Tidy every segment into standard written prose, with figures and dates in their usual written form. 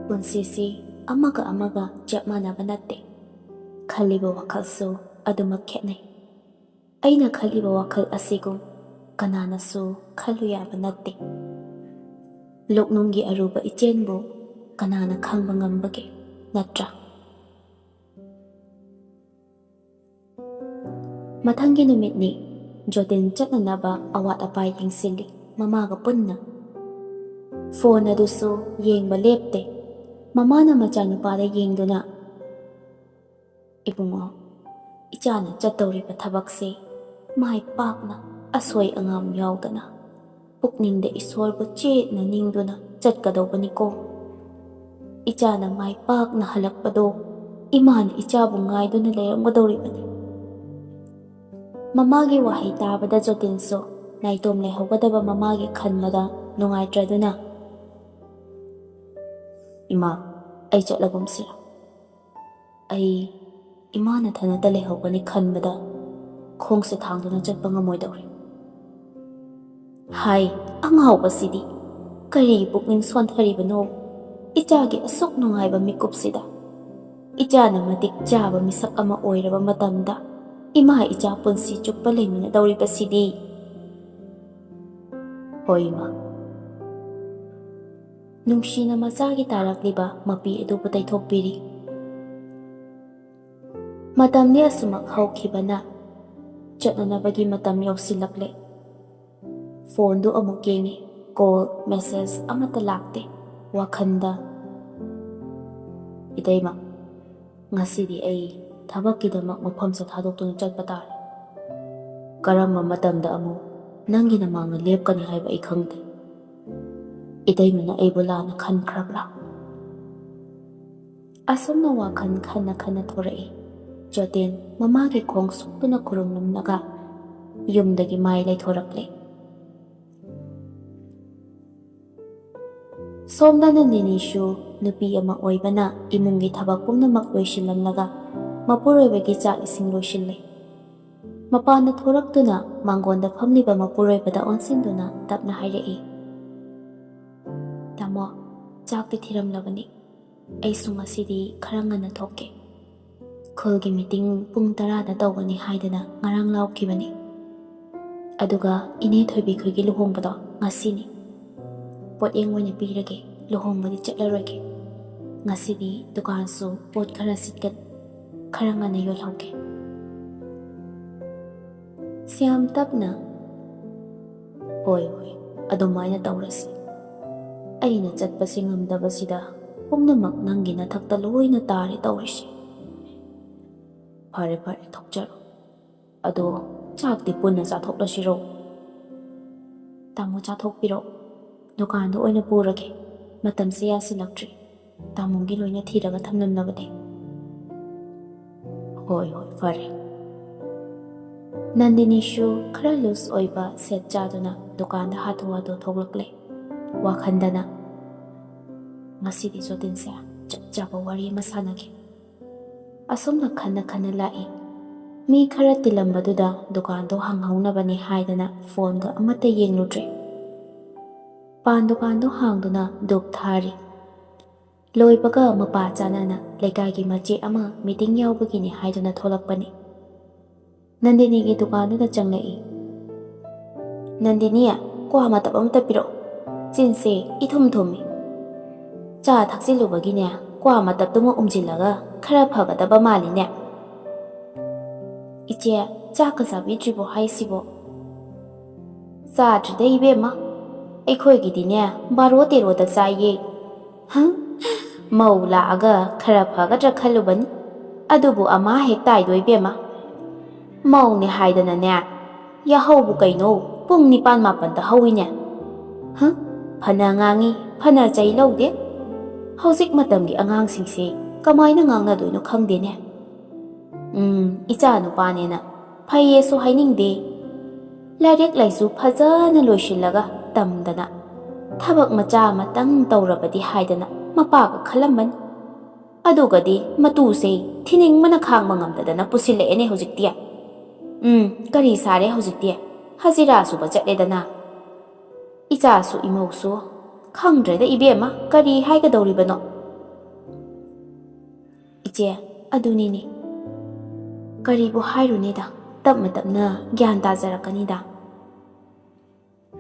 ꯄꯨꯟꯁꯤꯁꯤ ꯑꯃꯒ ꯑꯃꯒ ꯆꯞ ꯃꯥꯟꯅꯕ ꯅꯠꯇꯦ. ꯈꯜꯂꯤꯕ ꯋꯥꯈꯜꯁꯨ ꯑꯗꯨꯃꯛ ꯈꯦꯠꯅꯩ. ꯑꯩꯅ ꯈꯜꯂꯤꯕ ꯋꯥꯈꯜ ꯑꯁꯤꯒꯨꯝ ꯀꯅꯥꯅꯁꯨ ꯈꯜꯂꯨ ꯌꯥꯕ ꯅꯠꯇꯦ. ꯂꯣꯛꯅꯨꯡꯒꯤ ꯑꯔꯨꯕ ꯏꯆꯦꯟꯕꯨ ꯀꯅꯥꯅ ꯈꯪꯕ ꯉꯝꯕꯒꯦ, ꯅꯠꯇ꯭ꯔꯥ? ꯃꯊꯪꯒꯤ ꯅꯨꯃꯤꯠꯅꯤ. ꯖꯣꯇꯤꯟ ꯆꯠꯅꯅꯕ ꯑꯋꯥꯠ ꯑꯄꯥ ꯌꯦꯡꯁꯤꯜꯂꯤ ꯃꯃꯥꯒ ꯄꯨꯟꯅ. ꯐꯣꯟ ꯑꯗꯨꯁꯨ ꯌꯦꯡꯕ ꯂꯦꯞꯇꯦ. ꯃꯃꯥꯅ ꯃꯆꯥꯅꯨꯄꯥꯗ ꯌꯦꯡꯗꯨꯅ, "ꯏꯕꯨꯡꯉꯣ, ꯏꯆꯥꯅ ꯆꯠꯇꯧꯔꯤꯕ ꯊꯕꯛꯁꯤ ꯃꯥꯏ ꯄꯥꯛꯅ ꯑꯁꯣꯏ ꯑꯉꯥꯝ ꯌꯥꯎꯗꯅ ꯄꯨꯛꯅꯤꯡꯗ ꯏꯁꯣꯔꯕꯨ ꯆꯦꯠꯅ ꯅꯤꯡꯗꯨꯅ ꯆꯠꯀꯗꯧꯕꯅꯤꯀꯣ. ꯏꯆꯥꯅ ꯃꯥꯏ ꯄꯥꯛꯅ ꯍꯜꯂꯛꯄꯗꯣ ꯏꯃꯥꯅ ꯏꯆꯥꯕꯨ ꯉꯥꯏꯗꯨꯅ ꯂꯩꯔꯝꯒꯗꯧꯔꯤꯕꯅꯤ." ꯃꯃꯥꯒꯤ ꯋꯥꯍꯩ ꯇꯥꯕꯗ ꯖꯣꯇꯤꯟꯁꯨ ꯅꯥꯏꯇꯣꯝ ꯂꯩꯍꯧꯒꯗꯕ ꯃꯃꯥꯒꯤ ꯈꯟꯕꯗ ꯅꯨꯡꯉꯥꯏꯇ꯭ꯔꯗꯨꯅ, "ꯏꯃꯥ, ꯑꯩ ꯆꯠꯂꯒꯨꯝꯁꯤꯔ? ꯑꯩ ꯏꯃꯥꯅ ꯊꯅꯇ ꯂꯩꯍꯧꯒꯅꯤ ꯈꯟꯕꯗ ꯈꯣꯡꯁꯦ ꯊꯥꯡꯗꯨꯅ ꯆꯠꯄ ꯉꯝꯃꯣꯏꯗꯧꯔꯤ." "ꯍꯥꯏ, ꯑꯉꯥꯎꯕꯁꯤꯗꯤ ꯀꯔꯤ ꯄꯨꯛꯅꯤꯡ ꯁꯣꯟꯊꯔꯤꯕꯅꯣ ꯏꯆꯥꯒꯤ ꯑꯁꯨꯛ ꯅꯨꯡꯉꯥꯏꯕ ꯃꯤꯀꯨꯞꯁꯤꯗ? ꯏꯆꯥꯅ ꯃꯇꯤꯛ ꯆꯥꯕ ꯃꯤꯁꯛ ꯑꯃ ꯑꯣꯏꯔꯕ ꯃꯇꯝꯗ ꯏꯃꯥ ꯏꯆꯥ ꯄꯨꯟꯁꯤ ꯆꯨꯞꯄ ꯂꯩꯃꯤꯟꯅꯗꯧꯔꯤꯕꯁꯤꯗꯤ." "ꯍꯣꯏ ꯏꯃꯥ." ꯅꯨꯡꯁꯤꯅ ꯃꯆꯥꯒꯤ ꯇꯥꯔꯛꯂꯤꯕ ꯃꯄꯤ ꯑꯗꯨꯕꯨ ꯇꯩꯊꯣꯛꯄꯤꯔꯤ. ꯃꯇꯝꯗꯤ ꯑꯁꯨꯃꯛ ꯍꯧꯈꯤꯕꯅ ꯆꯠꯅꯅꯕꯒꯤ ꯃꯇꯝ ꯌꯧꯁꯤꯜꯂꯛꯂꯦ. ꯐꯣꯟꯗꯨ ꯑꯃꯨꯛ ꯌꯦꯡꯉꯤ. ꯀꯣꯜ, ꯃꯦꯁꯦꯖ ꯑꯃꯠꯇ ꯂꯥꯛꯇꯦ. ꯋꯥꯈꯜꯗ, "ꯏꯇꯩꯃ, ꯉꯁꯤꯗꯤ ꯑꯩ ꯊꯕꯛꯀꯤꯗꯃꯛ ꯃꯐꯝꯁꯦ ꯊꯥꯗꯣꯛꯇꯨꯅ ꯆꯠꯄ ꯇꯥꯔꯦ. ꯀꯔꯝꯕ ꯃꯇꯝꯗ ꯑꯃꯨꯛ ꯅꯪꯒꯤ ꯅꯃꯥꯡꯗ ꯂꯦꯞꯀꯅꯤ ꯍꯥꯏꯕ ꯑꯩ ꯈꯪꯗꯦ. ꯏꯇꯩꯃꯅ ꯑꯩꯕꯨ ꯂꯥꯟꯅ ꯈꯟꯈ꯭ꯔꯕ꯭ꯔꯥ?" ꯑꯁꯨꯝꯅ ꯋꯥꯈꯜ ꯈꯟꯅ ꯈꯟꯅ ꯊꯣꯔꯛꯏ. ꯖꯣꯇꯤꯟ ꯃꯃꯥꯒꯤ ꯈꯣꯡ ꯁꯣꯛꯇꯨꯅ ꯈꯨꯔꯨꯝꯂꯝꯂꯒ ꯌꯨꯝꯗꯒꯤ ꯃꯥꯏ ꯂꯩꯊꯣꯔꯛꯂꯦ. ꯁꯣꯝꯗ ꯅꯟꯗꯤꯅꯤꯁꯨ ꯅꯨꯄꯤ ꯑꯃ ꯑꯣꯏꯕꯅ ꯏꯃꯨꯡꯒꯤ ꯊꯕꯛ ꯄꯨꯝꯅꯃꯛ ꯂꯣꯏꯁꯤꯜꯂꯝꯂꯒ ꯃꯄꯨꯔꯣꯏꯕꯒꯤ ꯆꯥꯛ ꯏꯁꯤꯡ ꯂꯣꯏꯁꯤꯜꯂꯦ. ꯃꯄꯥꯟꯗ ꯊꯣꯔꯛꯇꯨꯅ ꯃꯥꯡꯒꯣꯟꯗ ꯐꯝꯂꯤꯕ ꯃꯄꯨꯔꯣꯏꯕꯗ ꯑꯣꯟꯁꯤꯟꯗꯨꯅ ꯇꯞꯅ ꯍꯥꯏꯔꯛꯏ, "ꯇꯥꯃꯣ, ꯆꯥꯛꯇꯤ ꯊꯤꯔꯝꯂꯕꯅꯤ. ꯑꯩꯁꯨ ꯉꯁꯤꯗꯤ ꯈꯔ ꯉꯟꯅ ꯊꯣꯛꯀꯦ. ꯈꯨꯜꯒꯤ ꯃꯤꯇꯤꯡ ꯄꯨꯡ 10ꯗ ꯇꯧꯒꯅꯤ ꯍꯥꯏꯗꯅ ꯉꯔꯥꯡ ꯂꯥꯎꯈꯤꯕꯅꯤ. ꯑꯗꯨꯒ ꯏꯅꯦ ꯊꯣꯏꯕꯤꯈꯣꯏꯒꯤ ꯂꯨꯍꯣꯡꯕꯗꯣ ꯉꯁꯤꯅꯤ. ꯄꯣꯠꯌꯦꯡ ꯑꯣꯏꯅ ꯄꯤꯔꯒꯦ, ꯂꯨꯍꯣꯡꯕꯗꯤ ꯆꯠꯂꯔꯣꯏꯒꯦ. ꯉꯁꯤꯗꯤ ꯗꯨꯀꯥꯟꯁꯨ ꯄꯣꯠ ꯈꯔ ꯁꯤꯠꯀꯅꯤ. ꯈꯔ ꯉꯟꯅ ꯌꯣꯜꯍꯧꯒꯦ." ꯁ꯭ꯌꯥꯝ ꯇꯞꯅ, "ꯍꯣꯏ ꯍꯣꯏ, ꯑꯗꯨꯃꯥꯏꯅ ꯇꯧꯔꯁꯤ. ꯑꯩꯅ ꯆꯠꯄꯁꯤ ꯉꯝꯗꯕꯁꯤꯗ ꯄꯨꯝꯅꯃꯛ ꯅꯪꯒꯤ ꯅꯊꯛꯇ ꯂꯣꯏꯅ ꯇꯥꯔꯦ ꯇꯧꯔꯤꯁꯤ. ꯐꯔꯦ ꯐꯔꯦ, ꯊꯣꯛꯆꯔꯣ. ꯑꯗꯣ ꯆꯥꯛꯇꯤ ꯄꯨꯟꯅ ꯆꯥꯊꯣꯛꯂꯁꯤꯔꯣ?" "ꯇꯥꯃꯣ ꯆꯥꯊꯣꯛꯄꯤꯔꯣ. ꯗꯨꯀꯥꯟꯗ ꯑꯣꯏꯅ ꯄꯨꯔꯒꯦ. ꯃꯇꯝꯁꯦ ꯌꯥꯁꯤꯜꯂꯛꯇ꯭ꯔꯤ. ꯇꯥꯃꯣꯒꯤ ꯂꯣꯏꯅ ꯊꯤꯔꯒ ꯊꯝꯂꯝꯂꯕꯅꯤ." "ꯍꯣꯏ ꯍꯣꯏ, ꯐꯔꯦ." ꯅꯟꯗꯤꯅꯤꯁꯨ ꯈꯔ ꯂꯨꯁ ꯑꯣꯏꯕ ꯁꯦꯠ ꯆꯥꯗꯨꯅ ꯗꯨꯀꯥꯟꯗ ꯍꯥꯊꯨ ꯍꯥꯊꯨ ꯊꯣꯛꯂꯛꯂꯦ. ꯋꯥꯈꯟꯗꯅ, "ꯉꯁꯤꯗꯤ ꯖꯣꯇꯤꯟꯁꯦ ꯆꯞ ꯆꯥꯕ ꯋꯥꯔꯤ ꯑꯃ ꯁꯥꯟꯅꯒꯦ." ꯑꯁꯨꯝꯅ ꯈꯟꯅ ꯈꯟꯅ ꯂꯥꯛꯏ. ꯃꯤ ꯈꯔ ꯇꯤꯜꯂꯝꯕꯗꯨꯗ ꯗꯨꯀꯥꯟꯗꯣ ꯍꯥꯡꯍꯧꯅꯕꯅꯤ ꯍꯥꯏꯗꯅ ꯐꯣꯟꯒ ꯑꯃꯠꯇ ꯌꯦꯡꯂꯨꯗ꯭ꯔꯦ. ꯄꯥꯟ ꯗꯨꯀꯥꯟꯗꯣ ꯍꯥꯡꯗꯨꯅ ꯗꯨꯛ ꯊꯥꯔꯤ. ꯂꯣꯏꯕꯒ ꯃꯄꯥ ꯆꯥꯅꯅ ꯂꯩꯀꯥꯏꯒꯤ ꯃꯆꯦ ꯑꯃ ꯃꯤꯇꯤꯡ ꯌꯥꯎꯕꯒꯤꯅꯤ ꯍꯥꯏꯗꯨꯅ ꯊꯣꯛꯂꯛꯄꯅꯤ. ꯅꯟꯗꯤꯅꯤꯒꯤ ꯗꯨꯀꯥꯟꯗꯨꯗ ꯆꯪꯂꯛꯏ. "ꯅꯟꯗꯤꯅꯤ, ꯀ꯭ꯋꯥ ꯃꯇꯞ ꯑꯃꯇ ꯄꯤꯔꯛꯑꯣ. ꯆꯤꯟꯁꯦ ꯏꯊꯨꯝ ꯊꯨꯝꯃꯤ. ꯆꯥ ꯊꯛꯆꯤꯜꯂꯨꯕꯒꯤꯅꯦ ꯀ꯭ꯋꯥ ꯃꯇꯞꯇꯨꯃ ꯎꯝꯖꯤꯜꯂꯒ ꯈꯔ ꯐꯒꯗꯕ ꯃꯥꯜꯂꯤꯅꯦ." "ꯏꯆꯦ, ꯆꯥꯛꯀ ꯆꯥꯕꯤꯗ꯭ꯔꯤꯕꯣ ꯍꯥꯏꯁꯤꯕꯣ?" "ꯆꯥꯗ꯭ꯔꯤꯗ ꯏꯕꯦꯝꯃ. ꯑꯩꯈꯣꯏꯒꯤꯗꯤꯅꯦ 12-13ꯗ ꯆꯥꯏꯌꯦ." "ꯃꯧ ꯂꯥꯛꯑꯒ ꯈꯔ ꯐꯒꯗ꯭ꯔꯥ ꯈꯜꯂꯨꯕꯅꯤ. ꯑꯗꯨꯕꯨ ꯑꯃ ꯍꯦꯛ ꯇꯥꯏꯗꯣ ꯏꯕꯦꯝꯃ. ꯃꯧꯅꯦ ꯍꯥꯏꯗꯅꯅꯦ ꯌꯥꯍꯧꯕꯨ ꯀꯩꯅꯣ ꯄꯨꯡ 9-10ꯗ ꯍꯧꯋꯤꯅꯦ." "ꯐꯅ ꯉꯥꯡꯉꯤ, ꯐꯅ ꯆꯩ ꯂꯧꯗꯦ. ꯍꯧꯖꯤꯛ ꯃꯇꯝꯒꯤ ꯑꯉꯥꯡꯁꯤꯡꯁꯦ ꯀꯃꯥꯏꯅ ꯉꯥꯡꯅꯗꯣꯏꯅꯣ ꯈꯪꯗꯦꯅꯦ." "ꯏꯆꯥ ꯅꯨꯄꯥꯅꯦꯅ ꯐꯩꯌꯦꯁꯨ ꯍꯥꯏꯅꯤꯡꯗꯦ. ꯂꯥꯏꯔꯤꯛ ꯂꯥꯏꯁꯨ ꯐꯖꯅ ꯂꯣꯏꯁꯤꯜꯂꯒ ꯇꯝꯗꯅ ꯊꯕꯛ ꯃꯆꯥ ꯑꯃꯇꯪ ꯇꯧꯔꯕꯗꯤ ꯍꯥꯏꯗꯅ ꯃꯄꯥꯒ ꯈꯜꯂꯝꯕꯅꯤ. ꯑꯗꯨꯒꯗꯤ ꯃꯇꯨꯁꯦ ꯊꯤꯅꯤꯡꯕꯅ ꯈꯥꯡꯕ ꯉꯝꯗꯗꯅ ꯄꯨꯁꯤꯜꯂꯛꯑꯦꯅꯦ ꯍꯧꯖꯤꯛꯇꯤ. ꯀꯔꯤ ꯁꯥꯔꯦ ꯍꯧꯖꯤꯛꯇꯤ? ꯍꯖꯤꯔꯥ ꯁꯨꯕ ꯆꯠꯂꯦꯗꯅ. ꯏꯆꯥꯁꯨ ꯏꯃꯧꯁꯨ ꯈꯪꯗ꯭ꯔꯦꯗ ꯏꯕꯦꯝꯃ ꯀꯔꯤ ꯍꯥꯏꯒꯗꯧꯔꯤꯕꯅꯣ." ꯏꯆꯦ ꯑꯗꯨꯅꯤꯅꯦ ꯀꯔꯤꯕꯨ ꯍꯥꯏꯔꯨꯅꯤꯗ ꯇꯞꯅ ꯇꯞꯅ ꯒ꯭ꯌꯥꯟ ꯇꯥꯖꯔꯛꯀꯅꯤꯗ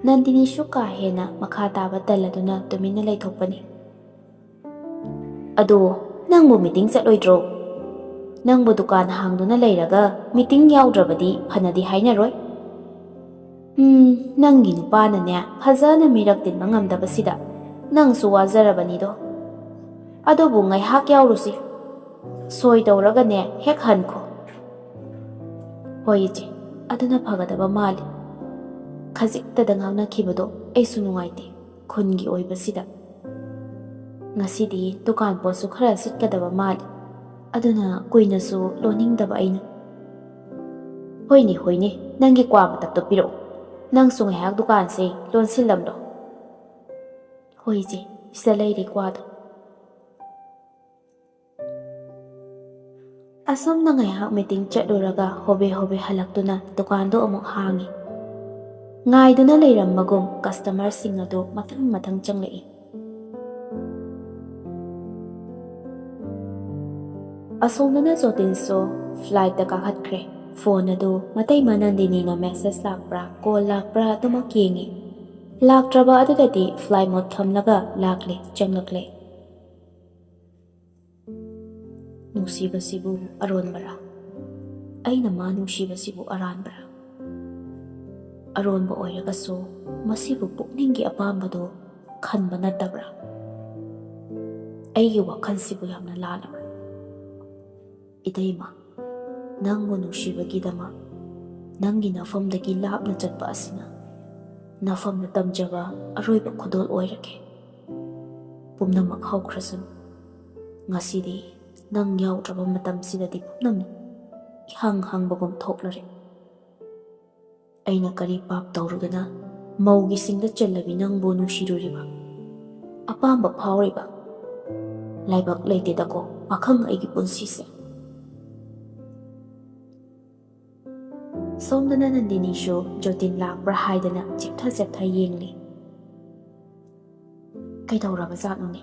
ꯅꯟꯗꯤꯅꯤꯁꯨ ꯀꯥ ꯍꯦꯟꯅ ꯃꯈꯥ ꯇꯥꯕ ꯇꯜꯂꯗꯨꯅ ꯇꯨꯃꯤꯟꯅ ꯂꯩꯊꯣꯛꯄꯅꯤ ꯑꯗꯣ ꯅꯪꯕꯨ ꯃꯤꯇꯤꯡ ꯆꯠꯂꯣꯏꯗ꯭ꯔꯣ ꯅꯪꯕꯨ ꯗꯨꯀꯥꯟ ꯍꯥꯡꯗꯨꯅ ꯂꯩꯔꯒ ꯃꯤꯇꯤꯡ ꯌꯥꯎꯗ꯭ꯔꯕꯗꯤ ꯐꯅꯗꯤ ꯍꯥꯏꯅꯔꯣꯏ ꯅꯪꯒꯤ ꯅꯨꯄꯥꯅꯅꯦ ꯐꯖꯅ ꯃꯤꯔꯛ ꯇꯤꯟꯕ ꯉꯝꯗꯕꯁꯤꯗ ꯅꯪꯁꯨ ꯋꯥꯖꯔꯕꯅꯤꯗꯣ ꯑꯗꯨꯕꯨ ꯉꯥꯏꯍꯥꯛ ꯌꯥꯎꯔꯨꯁꯤ ꯁꯣꯏ ꯇꯧꯔꯒꯅꯦ ꯍꯦꯛ ꯍꯟꯈꯣ ꯍꯣꯏ ꯏꯆꯦ ꯑꯗꯨꯅ ꯐꯒꯗꯕ ꯃꯥꯜꯂꯤ ꯈꯖꯤꯛꯇꯗ ꯉꯥꯡꯅꯈꯤꯕꯗꯣ ꯑꯩꯁꯨ ꯅꯨꯡꯉꯥꯏꯇꯦ ꯈꯨꯟꯒꯤ ꯑꯣꯏꯕꯁꯤꯗ ꯉꯁꯤꯗꯤ ꯗꯨꯀꯥꯟ ꯄꯣꯠꯁꯨ ꯈꯔ ꯁꯤꯠꯀꯗꯕ ꯃꯥꯜꯂꯤ ꯑꯗꯨꯅ ꯀꯨꯏꯅꯁꯨ ꯂꯣꯟꯅꯤꯡꯗꯕ ꯑꯩꯅ ꯍꯣꯏꯅꯦ ꯍꯣꯏꯅꯦ ꯅꯪꯒꯤ ꯀ꯭ꯋꯥ ꯃꯇꯞꯇꯣ ꯄꯤꯔꯛꯎ ꯅꯪꯁꯨ ꯉꯥꯏꯍꯥꯛ ꯗꯨꯀꯥꯟꯁꯦ ꯂꯣꯟꯁꯤꯜꯂꯝꯂꯣ ꯍꯣꯏ ꯏꯆꯦ ꯁꯤꯗ ꯂꯩꯔꯦ ꯀ꯭ꯋꯥꯗꯣ ꯑꯁꯣꯝꯅ ꯉꯥꯏꯍꯥꯛ ꯃꯤꯇꯤꯡ ꯆꯠꯂꯨꯔꯒ ꯍꯣꯕꯦ ꯍꯣꯕꯦ ꯍꯜꯂꯛꯇꯨꯅ ꯗꯨꯀꯥꯟꯗꯣ ꯑꯃꯨꯛ ꯍꯥꯡꯉꯤ ꯉꯥꯏꯗꯨꯅ ꯂꯩꯔꯝꯕꯒꯨꯝ ꯀꯁꯇꯃꯔꯁꯤꯡ ꯑꯗꯨ ꯃꯊꯪ ꯃꯊꯪ ꯆꯪꯂꯛꯏ ꯑꯁꯣꯝꯗꯅ ꯖꯣꯇꯤꯟꯁꯨ ꯐ꯭ꯂꯥꯏꯠꯇ ꯀꯥꯈꯠꯈ꯭ꯔꯦ ꯐꯣꯟ ꯑꯗꯨ ꯃꯇꯩꯃ ꯅꯟꯗꯤꯅꯤꯅ ꯃꯦꯁꯦꯖ ꯂꯥꯛꯄ꯭ꯔꯥ ꯀꯣꯜ ꯂꯥꯛꯄ꯭ꯔꯥ ꯑꯗꯨꯃꯛ ꯌꯦꯡꯉꯤ ꯂꯥꯛꯇ꯭ꯔꯕ ꯑꯗꯨꯗꯗꯤ ꯐ꯭ꯂꯥꯏ ꯃꯣꯠ ꯊꯝꯂꯒ ꯂꯥꯛꯂꯦ ꯆꯪꯂꯛꯂꯦ ꯅꯨꯡꯁꯤꯕꯁꯤꯕꯨ ꯑꯔꯣꯟꯕꯔꯥ ꯑꯩꯅ ꯃꯥ ꯅꯨꯡꯁꯤꯕꯁꯤꯕꯨ ꯑꯔꯥꯟꯕꯔꯥ ꯑꯔꯣꯟꯕ ꯑꯣꯏꯔꯒꯁꯨ ꯃꯁꯤꯕꯨ ꯄꯨꯛꯅꯤꯡꯒꯤ ꯑꯄꯥꯝꯕꯗꯣ ꯈꯟꯕ ꯅꯠꯇꯕ꯭ꯔꯥ ꯑꯩꯒꯤ ꯋꯥꯈꯜꯁꯤꯕꯨ ꯌꯥꯝꯅ ꯂꯥꯜꯂꯕ꯭ꯔꯥ ꯏꯇꯩꯃ ꯅꯪꯕꯨ ꯅꯨꯡꯁꯤꯕꯒꯤꯗꯃꯛ ꯅꯪꯒꯤ ꯅꯐꯝꯗꯒꯤ ꯂꯥꯞꯅ ꯆꯠꯄ ꯑꯁꯤꯅ ꯅꯐꯝꯅ ꯇꯝꯖꯕ ꯑꯔꯣꯏꯕ ꯈꯨꯗꯣꯜ ꯑꯣꯏꯔꯒꯦ ꯄꯨꯝꯅꯃꯛ ꯍꯧꯈ꯭ꯔꯁꯅꯨ ꯉꯁꯤꯗꯤ ꯅꯪ ꯌꯥꯎꯗ꯭ꯔꯕ ꯃꯇꯝꯁꯤꯗꯗꯤ ꯄꯨꯝꯅꯃꯛ ꯏꯍꯥꯡ ꯍꯥꯡꯕꯒꯨꯝ ꯊꯣꯛꯂꯔꯦ ꯑꯩꯅ ꯀꯔꯤ ꯄꯥꯞ ꯇꯧꯔꯨꯗꯅ ꯃꯧꯒꯤꯁꯤꯡꯗ ꯆꯜꯂꯕꯤ ꯅꯪꯕꯨ ꯅꯨꯡꯁꯤꯔꯨꯔꯤꯕ ꯑꯄꯥꯝꯕ ꯐꯥꯎꯔꯤꯕ ꯂꯥꯏꯕꯛ ꯂꯩꯇꯦꯗꯀꯣ ꯄꯥꯈꯪ ꯑꯩꯒꯤ ꯄꯨꯟꯁꯤꯁꯦ ꯁꯣꯝꯗꯅ ꯅꯟꯗꯤꯅꯤꯁꯨ ꯖꯣꯇꯤꯟ ꯂꯥꯛꯄ꯭ꯔꯥ ꯍꯥꯏꯗꯅ ꯆꯦꯞꯊ ꯆꯦꯞꯊ ꯌꯦꯡꯂꯤ ꯀꯩꯗꯧꯔꯕ ꯖꯥꯠꯅꯣꯅꯦ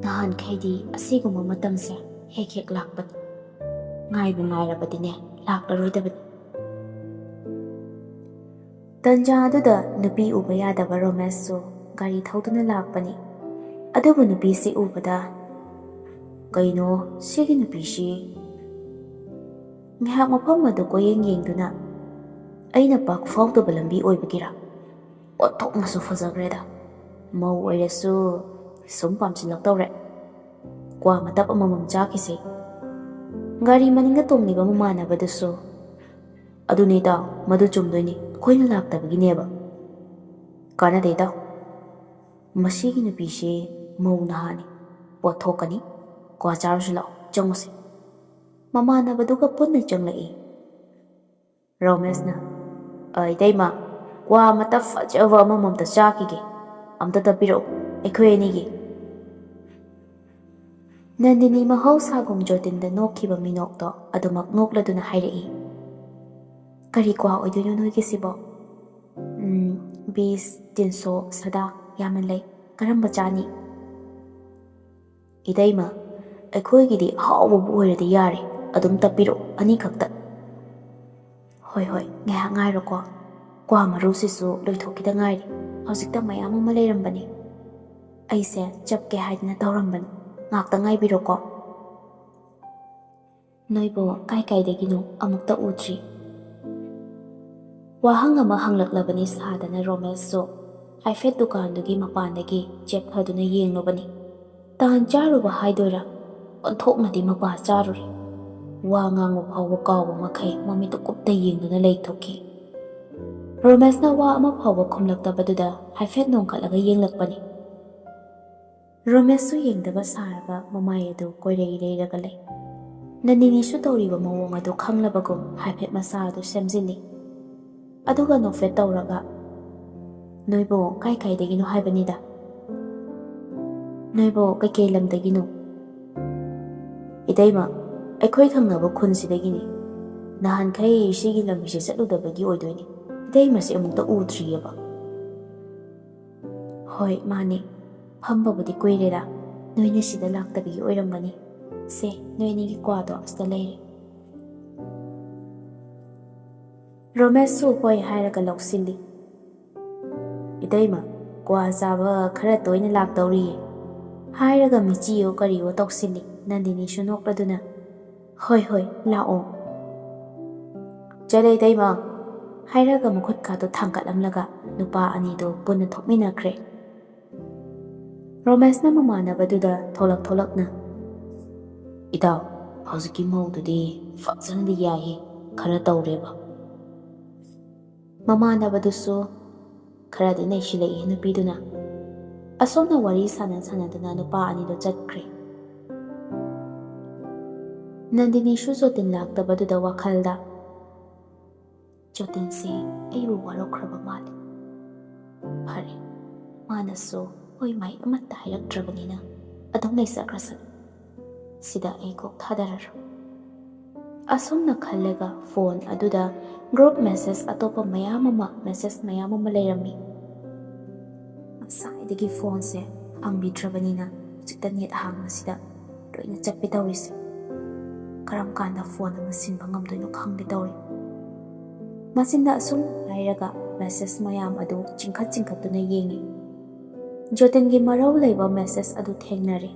ꯅꯍꯥꯟꯈꯩꯗꯤ ꯑꯁꯤꯒꯨꯝꯕ ꯃꯇꯝꯁꯦ ꯍꯦꯛ ꯍꯦꯛ ꯂꯥꯛꯄꯅꯤ ꯉꯥꯏꯕꯨ ꯉꯥꯏꯔꯕꯗꯤꯅꯦ ꯂꯥꯛꯂꯔꯣꯏꯗꯕꯅꯤ ꯇꯟꯖꯥ ꯑꯗꯨꯗ ꯅꯨꯄꯤ ꯎꯕ ꯌꯥꯗꯕ ꯔꯣꯃꯦꯁꯁꯨ ꯒꯥꯔꯤ ꯊꯧꯗꯨꯅ ꯂꯥꯛꯄꯅꯤ ꯑꯗꯨꯕꯨ ꯅꯨꯄꯤꯁꯤ ꯎꯕꯗ ꯀꯩꯅꯣ ꯁꯤꯒꯤ ꯅꯨꯄꯤꯁꯤ ꯉꯥꯏꯍꯥꯛ ꯃꯐꯝ ꯑꯗꯨ ꯀꯣꯌꯦꯡ ꯌꯦꯡꯗꯨꯅ ꯑꯩꯅ ꯄꯥꯛ ꯐꯥꯎꯗꯕ ꯂꯝꯕꯤ ꯑꯣꯏꯕꯒꯤꯔꯥ ꯑꯣꯟꯊꯣꯛꯅꯁꯨ ꯐꯖꯈ꯭ꯔꯦꯗ ꯃꯧ ꯑꯣꯏꯔꯁꯨ ꯁꯨꯝ ꯄꯥꯝꯁꯤꯜꯂꯛꯇꯧꯔꯦ ꯀ꯭ꯋꯥ ꯃꯇꯞ ꯑꯃꯃꯝ ꯆꯥꯈꯤꯁꯦ ꯒꯥꯔꯤ ꯃꯅꯤꯡꯗ ꯇꯣꯡꯂꯤꯕ ꯃꯃꯥꯟꯅꯕꯗꯨꯁꯨ ꯑꯗꯨꯅꯦ ꯏꯇꯥꯎ ꯃꯗꯨ ꯆꯨꯝꯗꯣꯏꯅꯤ ꯑꯩꯈꯣꯏꯅ ꯂꯥꯛꯇꯕꯒꯤꯅꯦꯕ ꯀꯥꯟꯅꯗꯦ ꯏꯇꯥꯎ ꯃꯁꯤꯒꯤ ꯅꯨꯄꯤꯁꯦ ꯃꯧ ꯅꯍꯥꯅꯤ ꯄꯣꯠꯊꯣꯛꯀꯅꯤ ꯀ꯭ꯋꯥ ꯆꯥꯔꯨꯁꯤ ꯂꯥꯛꯑꯣ ꯆꯪꯉꯨꯁꯤ ꯃꯃꯥꯟꯅꯕꯗꯨꯒ ꯄꯨꯟꯅ ꯆꯪꯂꯛꯏ ꯔꯣꯃꯦꯁꯅ ꯏꯇꯩꯃ ꯀ꯭ꯋꯥ ꯃꯇꯞ ꯐꯖꯕ ꯑꯃꯃꯝꯇ ꯆꯥꯈꯤꯒꯦ ꯑꯝꯇ ꯇꯞꯄꯤꯔꯛꯎ ꯑꯩꯈꯣꯏ ꯑꯅꯤꯒꯤ ꯅꯟꯗꯤꯅꯤ ꯃꯍꯧꯁꯥꯒꯨꯝ ꯖꯣꯇꯤꯟꯗ ꯅꯣꯛꯈꯤꯕ ꯃꯤꯅꯣꯛꯇꯣ ꯑꯗꯨꯃꯛ ꯅꯣꯛꯂꯗꯨꯅ ꯍꯥꯏꯔꯛꯏ ꯀꯔꯤ ꯀ꯭ꯋꯥ ꯑꯣꯏꯗꯣꯏꯅꯣ ꯅꯣꯏꯒꯤꯁꯤꯕꯣ ꯕꯤꯁ ꯇꯤꯟꯁꯣ ꯁꯗꯥ ꯌꯥꯝꯅ ꯂꯩ ꯀꯔꯝꯕ ꯆꯥꯅꯤ ꯏꯇꯩꯃ ꯑꯩꯈꯣꯏꯒꯤꯗꯤ ꯑꯍꯥꯎꯕꯕꯨ ꯑꯣꯏꯔꯗꯤ ꯌꯥꯔꯦ ꯑꯗꯨꯝ ꯇꯞꯄꯤꯔꯛꯎ ꯑꯅꯤꯈꯛꯇ ꯍꯣꯏ ꯍꯣꯏ ꯉꯥꯏꯍꯥꯛ ꯉꯥꯏꯔꯣꯀꯣ ꯀ꯭ꯋꯥ ꯃꯔꯨꯁꯤꯁꯨ ꯂꯣꯏꯊꯣꯛꯈꯤꯗ ꯉꯥꯏꯔꯤ ꯍꯧꯖꯤꯛꯇ ꯃꯌꯥꯝ ꯑꯃ ꯂꯩꯔꯝꯕꯅꯤ ꯑꯩꯁꯦ ꯆꯞꯀꯦ ꯍꯥꯏꯗꯅ ꯇꯧꯔꯝꯕꯅꯤ ꯉꯥꯛꯇ ꯉꯥꯏꯕꯤꯔꯣꯀꯣ ꯅꯣꯏꯕꯨ ꯀꯥꯏ ꯀꯥꯏꯗꯒꯤꯅꯣ ꯑꯃꯨꯛꯇ ꯎꯗ꯭ꯔꯤ ꯋꯥꯍꯪ ꯑꯃ ꯍꯪꯂꯛꯂꯕꯅꯤ ꯁꯥꯗꯅ ꯔꯣꯃꯦꯁꯁꯨ ꯍꯥꯏꯐꯦꯠ ꯗꯨꯀꯥꯟꯗꯨꯒꯤ ꯃꯄꯥꯟꯗꯒꯤ ꯆꯦꯞꯊꯗꯨꯅ ꯌꯦꯡꯂꯨꯕꯅꯤ ꯇꯥꯟ ꯆꯥꯔꯨꯕ ꯍꯥꯏꯗꯣꯏꯔꯥ ꯑꯣꯟꯊꯣꯛꯅꯗꯤ ꯃꯄꯥ ꯆꯥꯔꯨꯔꯦ ꯋꯥ ꯉꯥꯡꯕ ꯐꯥꯎꯕ ꯀꯥꯎꯕ ꯃꯈꯩ ꯃꯃꯤꯠꯇꯨ ꯀꯨꯞꯇ ꯌꯦꯡꯗꯨꯅ ꯂꯩꯊꯣꯛꯈꯤ ꯔꯣꯃꯦꯁꯅ ꯋꯥ ꯑꯃ ꯐꯥꯎꯕ ꯈꯨꯝꯂꯛꯇꯕꯗꯨꯗ ꯍꯥꯏꯐꯦꯠ ꯅꯣꯡꯈꯠꯂꯒ ꯌꯦꯡꯂꯛꯄꯅꯤ ꯔꯣꯃꯦꯁꯁꯨ ꯌꯦꯡꯗꯕ ꯁꯥꯔꯒ ꯃꯃꯥꯏ ꯑꯗꯨ ꯀꯣꯏꯔꯩ ꯔꯩꯔꯒ ꯂꯩ ꯅꯟꯗꯤꯅꯤꯁꯨ ꯇꯧꯔꯤꯕ ꯃꯑꯣꯡ ꯑꯗꯨ ꯈꯪꯂꯕꯒꯨꯝ ꯍꯥꯏꯐꯦꯠ ꯃꯁꯥ ꯑꯗꯨ ꯁꯦꯝꯖꯤꯜꯂꯤ ꯑꯗꯨꯒ ꯅꯣꯛꯐꯦꯠ ꯇꯧꯔꯒ ꯅꯣꯏꯕꯨ ꯀꯥꯏ ꯀꯥꯏꯗꯒꯤꯅꯣ ꯍꯥꯏꯕꯅꯤꯗ ꯅꯣꯏꯕꯨ ꯀꯩꯀꯩ ꯂꯝꯗꯒꯤꯅꯣ ꯏꯇꯩꯃ ꯑꯩꯈꯣꯏ ꯊꯪꯅꯕ ꯈꯨꯟꯁꯤꯗꯒꯤꯅꯤ ꯅꯍꯥꯟꯈꯩ ꯁꯤꯒꯤ ꯂꯝꯕꯤꯁꯦ ꯆꯠꯂꯨꯗꯕꯒꯤ ꯑꯣꯏꯗꯣꯏꯅꯤ ꯏꯇꯩꯃꯁꯦ ꯑꯃꯨꯛꯇ ꯎꯗ꯭ꯔꯤꯑꯕ ꯍꯣꯏ ꯃꯥꯅꯤ ꯐꯝꯕꯕꯨꯗꯤ ꯀꯨꯏꯔꯦꯗ ꯅꯣꯏꯅ ꯁꯤꯗ ꯂꯥꯛꯇꯕꯒꯤ ꯑꯣꯏꯔꯝꯒꯅꯤ ꯁꯦ ꯅꯣꯏ ꯑꯅꯤꯒꯤ ꯀ꯭ꯋꯥꯗꯣ ꯑꯁꯤꯗ ꯂꯩꯔꯦ. ꯔꯣꯃꯦꯁꯁꯨ ꯍꯣꯏ ꯍꯥꯏꯔꯒ ꯂꯧꯁꯤꯜꯂꯤ. ꯏꯇꯩꯃ, ꯀ꯭ꯋꯥ ꯆꯥꯕ ꯈꯔ ꯇꯣꯏꯅ ꯂꯥꯛꯇꯧꯔꯤꯌꯦ ꯍꯥꯏꯔꯒ ꯃꯤꯆꯤꯌꯣ ꯀꯔꯤꯌꯣ ꯇꯧꯁꯤꯜꯂꯤ. ꯅꯟꯗꯤꯅꯤꯁꯨ ꯅꯣꯛꯂꯗꯨꯅ ꯍꯣꯏ ꯍꯣꯏ ꯂꯥꯛꯑꯣ. ꯆꯠꯂꯦ ꯏꯇꯩꯃ ꯍꯥꯏꯔꯒ ꯃꯈꯨꯠꯀꯥꯗꯣ ꯊꯥꯡꯒꯠꯂꯝꯂꯒ ꯅꯨꯄꯥ ꯑꯅꯤꯗꯣ ꯄꯨꯟꯅ ꯊꯣꯛꯃꯤꯟꯅꯈ꯭ꯔꯦ. ꯔꯣꯃꯦꯁꯅ ꯃꯃꯥꯟꯅꯕꯗꯨꯗ ꯊꯣꯛꯂꯛꯅ ꯏꯇꯥꯎ, ꯍꯧꯖꯤꯛꯀꯤ ꯃꯧꯗꯨꯗꯤ ꯐꯖꯅꯗꯤ ꯌꯥꯏꯌꯦ, ꯈꯔ ꯇꯧꯔꯦꯕ. ꯃꯃꯥꯟꯅꯕꯗꯨꯁꯨ ꯈꯔꯗꯤ ꯅꯩꯁꯤꯜꯂꯛꯏ ꯅꯨꯄꯤꯗꯨꯅ. ꯑꯁꯣꯝꯅ ꯋꯥꯔꯤ ꯁꯥꯟꯅꯗꯨꯅ ꯅꯨꯄꯥ ꯑꯅꯤꯗꯣ ꯆꯠꯈ꯭ꯔꯦ. ꯅꯟꯗꯤꯅꯤꯁꯨ ꯖꯣꯇꯤꯟ ꯂꯥꯛꯇꯕꯗꯨꯗ ꯋꯥꯈꯜꯗ ꯖꯣꯇꯤꯟꯁꯦ ꯑꯩꯕꯨ ꯋꯥꯔꯧꯈ꯭ꯔꯕ ꯃꯥꯜꯂꯦ. ꯐꯔꯦ, ꯃꯥꯅꯁꯨ ꯍꯣꯏ ꯃꯥꯏ ꯑꯃꯠꯇ ꯍꯥꯏꯔꯛꯇ꯭ꯔꯕꯅꯤꯅ ꯑꯗꯨꯝ ꯂꯩꯖꯈ꯭ꯔꯁꯅꯨ. ꯁꯤꯗ ꯑꯩ ꯀꯣꯛ ꯊꯥꯗꯔꯔꯣꯏ. ꯑꯁꯨꯝꯅ ꯈꯜꯂꯒ ꯐꯣꯟ ꯑꯗꯨꯗ ꯒ꯭ꯔꯨꯞ ꯃꯦꯁꯦꯖ ꯑꯇꯣꯞꯄ ꯃꯦꯁꯦꯖ ꯃꯌꯥꯝ ꯑꯃ ꯂꯩꯔꯝꯃꯤ. ꯉꯁꯥꯏꯗꯒꯤ ꯐꯣꯟꯁꯦ ꯍꯥꯡꯕꯤꯗ꯭ꯔꯕꯅꯤꯅ ꯍꯧꯖꯤꯛꯇ ꯅꯦꯠ ꯍꯥꯡꯕꯁꯤꯗ ꯂꯣꯏꯅ ꯆꯠꯄꯤ ꯇꯧꯔꯤꯁꯦ. ꯀꯔꯝ ꯀꯥꯟꯗ ꯐꯣꯟ ꯑꯃ ꯁꯤꯟꯕ ꯉꯝꯗꯣꯏꯅꯣ ꯈꯪꯗꯦ ꯇꯧꯔꯤ. ꯃꯆꯤꯟꯗ ꯑꯁꯨꯝ ꯍꯥꯏꯔꯒ ꯃꯦꯁꯦꯖ ꯃꯌꯥꯝ ꯑꯗꯨ ꯆꯤꯡꯈꯠꯇꯨꯅ ꯌꯦꯡꯉꯤ. ꯖꯣꯇꯤꯟꯒꯤ ꯃꯔꯧ ꯂꯩꯕ ꯃꯦꯁꯦꯖ ꯑꯗꯨ ꯊꯦꯡꯅꯔꯦ.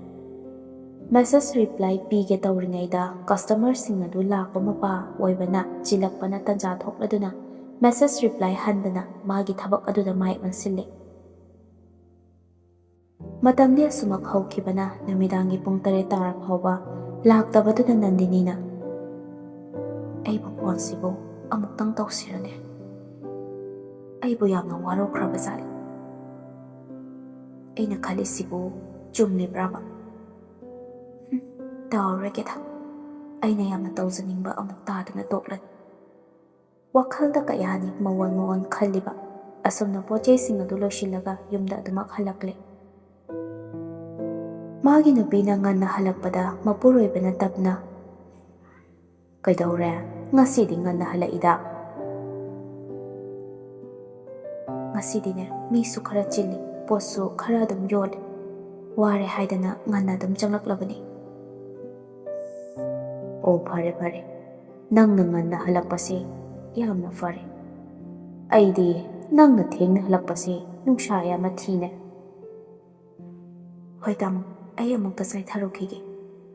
ꯃꯦꯁꯦꯖ ꯔꯤꯄ꯭ꯂꯥꯏ ꯄꯤꯒꯦ ꯇꯧꯔꯤꯉꯩꯗ ꯀꯁꯇꯃꯔꯁꯤꯡ ꯑꯗꯨ ꯂꯥꯛꯄ ꯃꯄꯥ ꯑꯣꯏꯕꯅ ꯆꯤꯜꯂꯛꯄꯅ ꯇꯟꯖꯥ ꯊꯣꯛꯂꯗꯨꯅ ꯃꯦꯁꯦꯖ ꯔꯤꯄ꯭ꯂꯥꯏ ꯍꯟꯗꯅ ꯃꯥꯒꯤ ꯊꯕꯛ ꯑꯗꯨꯗ ꯃꯥꯏ ꯑꯣꯟꯁꯤꯜꯂꯦ. ꯃꯇꯝꯗꯤ ꯑꯁꯨꯃꯛ ꯍꯧꯈꯤꯕꯅ ꯅꯨꯃꯤꯗꯥꯡꯒꯤ ꯄꯨꯡ 9 ꯇꯥꯔ ꯐꯥꯎꯕ ꯂꯥꯛꯇꯕꯗꯨꯗ ꯅꯟꯗꯤꯅꯤꯅ ꯑꯩꯕꯨ ꯐꯣꯟꯁꯤꯕꯨ ꯑꯃꯨꯛꯇꯪ ꯇꯧꯁꯤꯔꯅꯦ, ꯑꯩꯕꯨ ꯌꯥꯝꯅ ꯋꯥꯔꯧꯈ꯭ꯔꯕ ꯖꯥꯠꯂꯤ, ꯑꯩꯅ ꯈꯜꯂꯤꯁꯤꯕꯨ ꯆꯨꯝꯂꯤꯕ꯭ꯔꯥꯕ? ꯇꯧꯔꯔꯣꯏꯒꯦꯗ, ꯑꯩꯅ ꯌꯥꯝꯅ ꯇꯧꯖꯅꯤꯡꯕ ꯑꯃꯨꯛ ꯇꯥꯗꯨꯅ ꯇꯣꯛꯂꯅꯤ. ꯋꯥꯈꯜꯗ ꯀꯌꯥꯅꯤ ꯃꯑꯣꯟ ꯈꯜꯂꯤꯕ. ꯑꯁꯨꯝꯅ ꯄꯣꯠꯆꯩꯁꯤꯡ ꯑꯗꯨ ꯂꯣꯏꯁꯤꯜꯂꯒ ꯌꯨꯝꯗ ꯑꯗꯨꯃꯛ ꯍꯜꯂꯛꯂꯦ. ꯃꯥꯒꯤ ꯅꯨꯄꯤꯅ ꯉꯟꯅ ꯍꯜꯂꯛꯄꯗ ꯃꯄꯨꯔꯣꯏꯕꯅ ꯇꯞꯅ ꯀꯩꯗꯧꯔꯦ, ꯉꯁꯤꯗꯤ ꯉꯟꯅ ꯍꯜꯂꯛꯏꯗ? ꯉꯁꯤꯗꯤꯅꯦ ꯃꯤꯁꯨ ꯈꯔ ꯆꯤꯜꯂꯤ, ꯄꯣꯠꯁꯨ ꯈꯔ ꯑꯗꯨꯝ ꯌꯣꯜꯂꯤ, ꯋꯥꯔꯦ ꯍꯥꯏꯗꯅ ꯉꯟꯅ ꯑꯗꯨꯝ ꯆꯪꯂꯛꯂꯕꯅꯤ. ꯑꯣ ꯐꯔꯦ ꯐꯔꯦ, ꯅꯪꯅ ꯉꯟꯅ ꯍꯜꯂꯛꯄꯁꯦ ꯌꯥꯝꯅ ꯐꯔꯦ. ꯑꯩꯗꯤ ꯅꯪꯅ ꯊꯦꯡꯅ ꯍꯜꯂꯛꯄꯁꯦ ꯅꯨꯡꯁꯥ ꯌꯥꯝꯅ ꯊꯤꯅꯦ. ꯍꯣꯏ ꯇꯥꯃꯣ, ꯑꯩ ꯑꯃꯨꯛꯇ ꯆꯥꯏꯊꯔꯨꯈꯤꯒꯦ.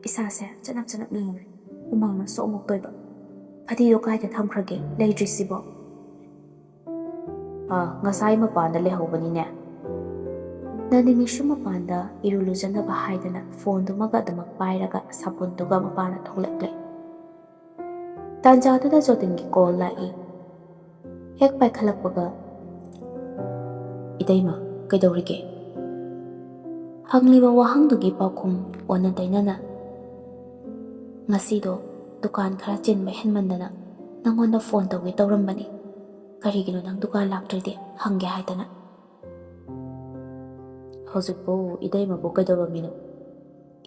ꯏꯁꯥꯁꯦ ꯆꯅꯞ ꯂꯥꯎꯔꯦ, ꯍꯨꯃꯥꯡꯅꯁꯨ ꯑꯃꯨꯛ ꯇꯣꯏꯕ. ꯐꯗꯤꯗꯣ ꯀꯥꯏꯗ ꯊꯝꯈ꯭ꯔꯒꯦ, ꯂꯩꯇ꯭ꯔꯤꯁꯤꯕꯣ? ꯉꯁꯥꯏ ꯃꯄꯥꯟꯗ ꯂꯩꯍꯧꯕꯅꯤꯅꯦ. ꯅꯟꯗꯤꯅꯤꯁꯨ ꯃꯄꯥꯟꯗ ꯏꯔꯨ ꯂꯨꯖꯅꯕ ꯍꯥꯏꯗꯅ ꯐꯣꯟꯗꯨꯃꯒ ꯑꯗꯨꯃꯛ ꯄꯥꯏꯔꯒ ꯁꯥꯄꯣꯟꯗꯨꯒ ꯃꯄꯥꯟꯗ ꯊꯣꯛꯂꯛꯂꯦ. ꯇꯥꯟꯖꯥꯗꯨꯗ ꯖꯣꯇꯤꯟꯒꯤ ꯀꯣꯜ ꯂꯥꯛꯏ. ꯍꯦꯛ ꯄꯥꯏꯈꯠꯂꯛꯄꯒ ꯏꯇꯩꯃ ꯀꯩꯗꯧꯔꯤꯒꯦ? ꯍꯪꯂꯤꯕ ꯋꯥꯍꯪꯗꯨꯒꯤ ꯄꯥꯎꯈꯨꯝ ꯑꯣꯟꯅ ꯇꯩꯅꯅ ꯉꯁꯤꯗꯣ ꯗꯨꯀꯥꯟ ꯈꯔ ꯆꯤꯟꯕ ꯍꯦꯟꯃꯟꯗꯅ ꯅꯪꯉꯣꯟꯗ ꯐꯣꯟ ꯇꯧꯒꯦ ꯇꯧꯔꯝꯕꯅꯤ. ꯀꯔꯤꯒꯤꯅꯣ ꯅꯪ ꯗꯨꯀꯥꯟ ꯂꯥꯛꯇ꯭ꯔꯗꯤ ꯍꯪꯒꯦ ꯍꯥꯏꯗꯅ. ꯍꯧꯖꯤꯛꯄꯨ ꯏꯇꯩꯃꯕꯨ ꯀꯩꯗꯧꯔꯝꯃꯤꯅꯣ?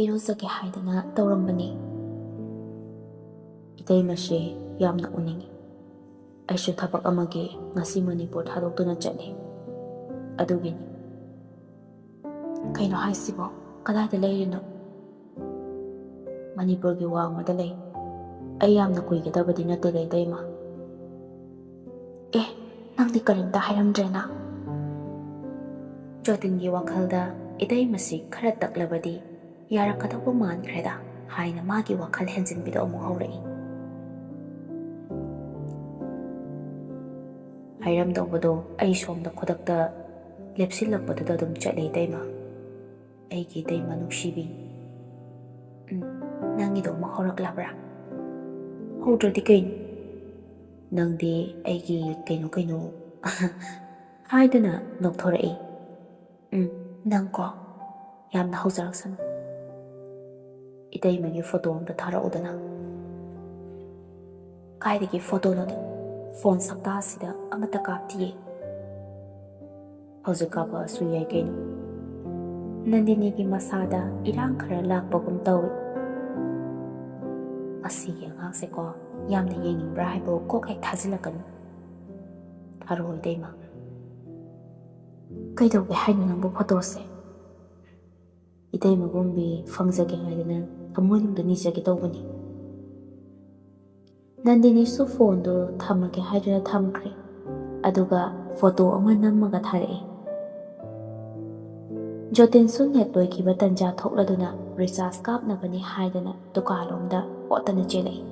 ꯏꯔꯨꯖꯒꯦ ꯍꯥꯏꯗꯅ ꯇꯧꯔꯝꯕꯅꯤ. ꯏꯇꯩꯃꯁꯦ ꯌꯥꯝꯅ ꯎꯅꯤꯡꯉꯤ. ꯑꯩꯁꯨ ꯊꯕꯛ ꯑꯃꯒꯤ ꯉꯁꯤ ꯃꯅꯤꯄꯨꯔ ꯊꯥꯗꯣꯛꯇꯨꯅ ꯆꯠꯂꯤ, ꯑꯗꯨꯒꯤꯅꯤ. ꯀꯩꯅꯣ ꯍꯥꯏꯁꯤꯕꯣ? ꯀꯗꯥꯏꯗ ꯂꯩꯔꯤꯅꯣ? ꯃꯅꯤꯄꯨꯔꯒꯤ ꯋꯥꯡꯃꯗ ꯂꯩ. ꯑꯩ ꯌꯥꯝꯅ ꯀꯨꯏꯒꯗꯕꯗꯤ ꯅꯠꯇꯦꯗ ꯏꯇꯩꯃ. ꯅꯪꯗꯤ ꯀꯔꯤꯝꯇ ꯍꯥꯏꯔꯝꯗ꯭ꯔꯦꯅ? ꯖꯣꯇꯤꯟꯒꯤ ꯋꯥꯈꯜꯗ ꯏꯇꯩꯃꯁꯤ ꯈꯔ ꯇꯛꯂꯕꯗꯤ ꯌꯥꯔꯛꯀꯗꯧꯕ ꯃꯥꯟꯈ꯭ꯔꯦꯗ ꯍꯥꯏꯅ ꯃꯥꯒꯤ ꯋꯥꯈꯜ ꯍꯦꯟꯖꯤꯟꯕꯤꯗꯣ ꯑꯃꯨꯛ ꯍꯧꯔꯛꯏ. ꯍꯥꯏꯔꯝꯗꯧꯕꯗꯣ ꯑꯩ ꯁꯣꯝꯗ ꯈꯨꯗꯛꯇ ꯂꯦꯞꯁꯤꯜꯂꯛꯄꯗꯨꯗ ꯑꯗꯨꯝ ꯆꯠꯂꯦ ꯏꯇꯩꯃ. ꯑꯩꯒꯤ ꯏꯇꯩꯃ ꯅꯨꯡꯁꯤꯕꯤ. ꯅꯪꯒꯤꯗꯣ ꯑꯃꯨꯛ ꯍꯧꯔꯛꯂꯕ꯭ꯔꯥ? ꯍꯧꯗ꯭ꯔꯗꯤ ꯀꯩꯅꯣ? ꯅꯪꯗꯤ ꯑꯩꯒꯤ ꯀꯩꯅꯣ ꯍꯥꯏꯗꯨꯅ ꯅꯣꯛꯊꯣꯔꯛꯏ. ꯅꯪꯀꯣ ꯌꯥꯝꯅ ꯍꯧꯖꯔꯛꯁꯅꯨ. ꯏꯇꯩꯃꯒꯤ ꯐꯣꯇꯣ ꯑꯝꯇ ꯊꯥꯔꯛꯎꯗꯅ. ꯀꯥꯏꯗꯒꯤ ꯐꯣꯇꯣꯅꯣꯗ? ꯐꯣꯟ ꯁꯛꯇꯥꯁꯤꯗ ꯑꯃꯠꯇ ꯀꯥꯞꯇꯤꯌꯦ. ꯍꯧꯖꯤꯛ ꯀꯥꯞꯄꯛꯑꯁꯨ ꯌꯥꯏ ꯀꯩꯅꯣ. ꯅꯟꯗꯤꯅꯤꯒꯤ ꯃꯁꯥꯗ ꯏꯔꯥꯡ ꯈꯔ ꯂꯥꯛꯄꯒꯨꯝ ꯇꯧꯏ. ꯑꯁꯤꯒꯤ ꯑꯉꯥꯡꯁꯦꯀꯣ ꯌꯥꯝꯅ ꯌꯦꯡꯅꯤꯡꯕ꯭ꯔꯥ ꯍꯥꯏꯕ ꯀꯣꯛ ꯍꯦꯛ ꯊꯥꯖꯤꯜꯂꯛꯀꯅꯤ. ꯊꯥꯔꯛꯑꯣ ꯏꯇꯩꯃ. ꯀꯩꯗꯧꯒꯦ ꯍꯥꯏꯅꯣ ꯅꯪꯕꯨ ꯐꯣꯇꯣꯁꯦ? ꯏꯇꯩꯃꯒꯨꯝꯕꯤ ꯐꯪꯖꯒꯦ ꯍꯥꯏꯗꯅ ꯊꯃꯣꯏꯅꯨꯡꯗ ꯅꯤꯖꯒꯦ ꯇꯧꯕꯅꯤ꯫ ꯅꯟꯗꯤꯅꯤꯁꯨ ꯐꯣꯟꯗꯨ ꯊꯝꯃꯒꯦ ꯍꯥꯏꯗꯨꯅ ꯊꯝꯈ꯭ꯔꯦ, ꯑꯗꯨꯒ ꯐꯣꯇꯣ ꯑꯃ ꯅꯝꯃꯒ ꯊꯥꯔꯛꯏ꯫ ꯖꯣꯇꯤꯟꯁꯨ ꯅꯦꯠ ꯂꯣꯏꯈꯤꯕ ꯇꯟꯖꯥ ꯊꯣꯛꯂꯗꯨꯅ ꯔꯤꯆꯥꯔꯖ ꯀꯥꯞꯅꯕꯅꯤ ꯍꯥꯏꯗꯅ ꯗꯨꯀꯥꯟꯂꯣꯝꯗ ꯍꯣꯠꯇꯅ ꯆꯦꯜꯂꯛꯏ꯫